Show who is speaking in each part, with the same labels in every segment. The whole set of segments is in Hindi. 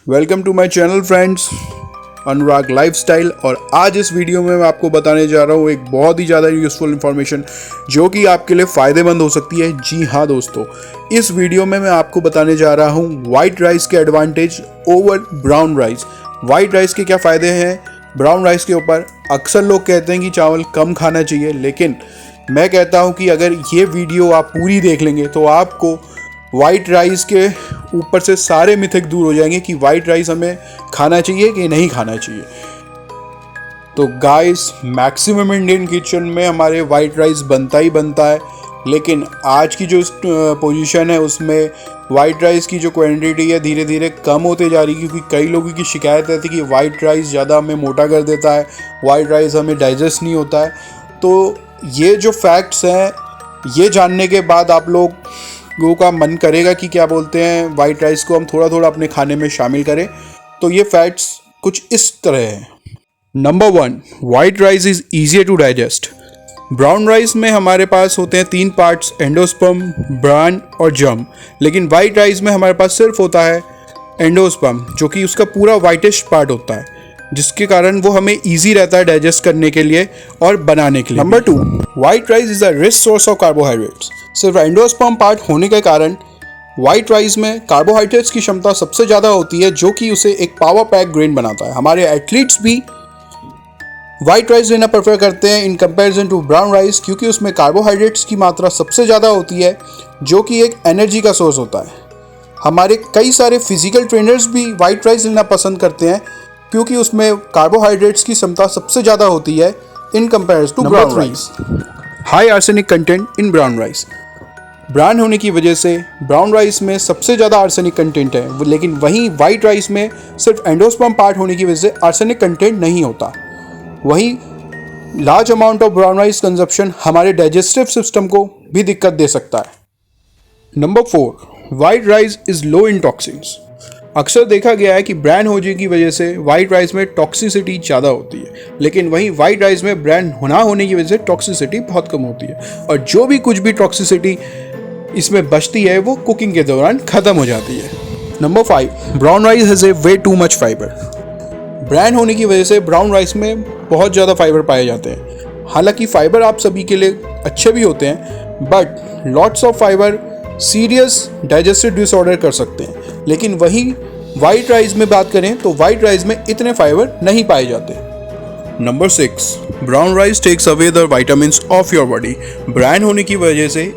Speaker 1: Welcome to my channel friends, Anurag lifestyle. और आज इस वीडियो में मैं आपको बताने जा रहा हूँ एक बहुत ही ज़्यादा यूज़फुल इन्फॉर्मेशन जो कि आपके लिए फ़ायदेमंद हो सकती है। जी हाँ दोस्तों, इस वीडियो में मैं आपको बताने जा रहा हूँ वाइट राइस के advantage over brown rice. White rice के क्या फ़ायदे हैं ब्राउन राइस के ऊपर। अक्सर लोग कहते हैं कि चावल कम खाना चाहिए, लेकिन मैं कहता हूँ कि अगर ये वीडियो आप पूरी देख लेंगे तो आपको वाइट राइस के ऊपर से सारे मिथक दूर हो जाएंगे कि वाइट राइस हमें खाना चाहिए कि नहीं खाना चाहिए। तो गाइस, मैक्सिमम इंडियन किचन में हमारे वाइट राइस बनता ही बनता है, लेकिन आज की जो पोजीशन है उसमें वाइट राइस की जो क्वांटिटी है धीरे धीरे कम होते जा रही है, क्योंकि कई लोगों की शिकायत रहती है कि वाइट राइस ज़्यादा हमें मोटा कर देता है, वाइट राइस हमें डाइजेस्ट नहीं होता है। तो ये जो फैक्ट्स हैं, ये जानने के बाद आप लोगों का मन करेगा कि क्या बोलते हैं, वाइट राइस को हम थोड़ा थोड़ा अपने खाने में शामिल करें। तो ये फैक्ट्स कुछ इस तरह हैं। Number 1, white rice is easier to digest. Brown rice में हमारे पास होते हैं 3 पार्ट्स, एंडोस्पर्म, ब्रान और जर्म, लेकिन वाइट राइस में हमारे पास सिर्फ होता है एंडोस्पर्म, जो कि उसका पूरा वाइटेस्ट पार्ट होता है, जिसके कारण वो हमें ईजी रहता है डाइजेस्ट करने के लिए और बनाने के लिए। Number 2, white rice is a rich source of carbohydrates. सिर्फ एंडोस्पर्म पार्ट होने के कारण वाइट राइस में कार्बोहाइड्रेट्स की क्षमता सबसे ज़्यादा होती है, जो कि उसे एक पावर पैक ग्रेन बनाता है। हमारे एथलीट्स भी वाइट राइस लेना प्रेफर करते हैं in comparison to brown rice, क्योंकि उसमें कार्बोहाइड्रेट्स की मात्रा सबसे ज़्यादा होती है, जो कि एक एनर्जी का सोर्स होता है। हमारे कई सारे फिजिकल ट्रेनर्स भी वाइट राइस लेना पसंद करते हैं, क्योंकि उसमें कार्बोहाइड्रेट्स की क्षमता सबसे ज़्यादा होती है in comparison to brown rice. High arsenic content in brown rice. Brown होने की वजह से ब्राउन राइस में सबसे ज़्यादा आर्सेनिक कंटेंट है, लेकिन वहीं वाइट राइस में सिर्फ एंडोस्पर्म पार्ट होने की वजह से आर्सेनिक कंटेंट नहीं होता। वहीं large amount of brown rice consumption हमारे डाइजेस्टिव सिस्टम को भी दिक्कत दे सकता है। Number 4, white rice is low in toxins. अक्सर देखा गया है कि ब्रांड होने की वजह से वाइट राइस में टॉक्सिसिटी ज़्यादा होती है, लेकिन वहीं वाइट राइस में ब्रांड ना होने की वजह से टॉक्सिसिटी बहुत कम होती है, और जो भी कुछ भी टॉक्सिसिटी इसमें बचती है वो कुकिंग के दौरान ख़त्म हो जाती है। Number 5, brown rice has a way too much fibre. Brand होने की वजह से ब्राउन राइस में बहुत ज़्यादा फाइबर पाए जाते हैं। हालांकि फाइबर आप सभी के लिए अच्छे भी होते हैं, but lots of fibre serious digestive disorder कर सकते हैं। लेकिन वही वाइट राइस में बात करें तो वाइट राइस में इतने फाइबर नहीं पाए जाते। Number 6, brown rice takes away the vitamins of your body. Bran होने की वजह से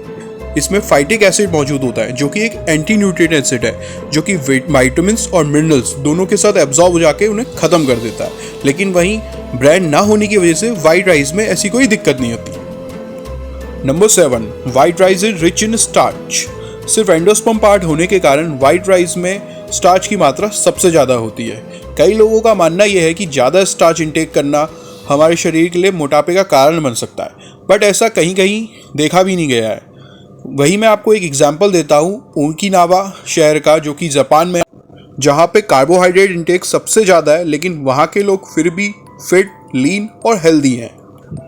Speaker 1: इसमें फाइटिक एसिड मौजूद होता है, जो कि एक एंटी न्यूट्रिएंट एसिड है, जो कि विटामिन्स और मिनरल्स दोनों के साथ एब्जॉर्ब हो जाके उन्हें ख़त्म कर देता है। लेकिन वहीं ब्रांड ना होने की वजह से वाइट राइस में ऐसी कोई दिक्कत नहीं होती। Number 7, white rice is rich in starch. सिर्फ एंडोस्पर्म पार्ट होने के कारण वाइट राइस में स्टार्च की मात्रा सबसे ज़्यादा होती है। कई लोगों का मानना यह है कि ज़्यादा स्टार्च इंटेक करना हमारे शरीर के लिए मोटापे का कारण बन सकता है, बट ऐसा कहीं कहीं देखा भी नहीं गया है। वही मैं आपको एक एग्जांपल देता हूँ ओकिनावा शहर का, जो कि जापान में, जहाँ पे कार्बोहाइड्रेट इंटेक सबसे ज़्यादा है, लेकिन वहाँ के लोग फिर भी फिट, लीन और हेल्दी हैं।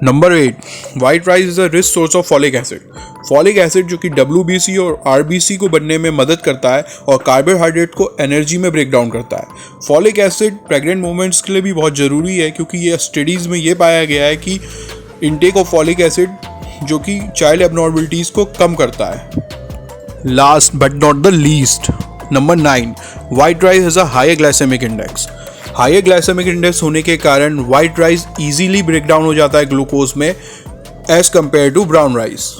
Speaker 1: Number 8, white rice is a rich source of folic acid. Folic acid जो कि WBC और RBC को बनने में मदद करता है और कार्बोहाइड्रेट को एनर्जी में ब्रेक डाउन करता है। फॉलिक एसिड प्रेग्नेंट वुमेन्स के लिए भी बहुत ज़रूरी है, क्योंकि ये स्टडीज़ में ये पाया गया है कि इंटेक ऑफ फॉलिक एसिड जो कि चाइल्ड एबनॉर्मलिटीज़ को कम करता है। Last but not the least, number 9, white rice has a higher glycemic index. Higher glycemic index होने के कारण white rice easily break down हो जाता है ग्लूकोज में as compare to brown rice.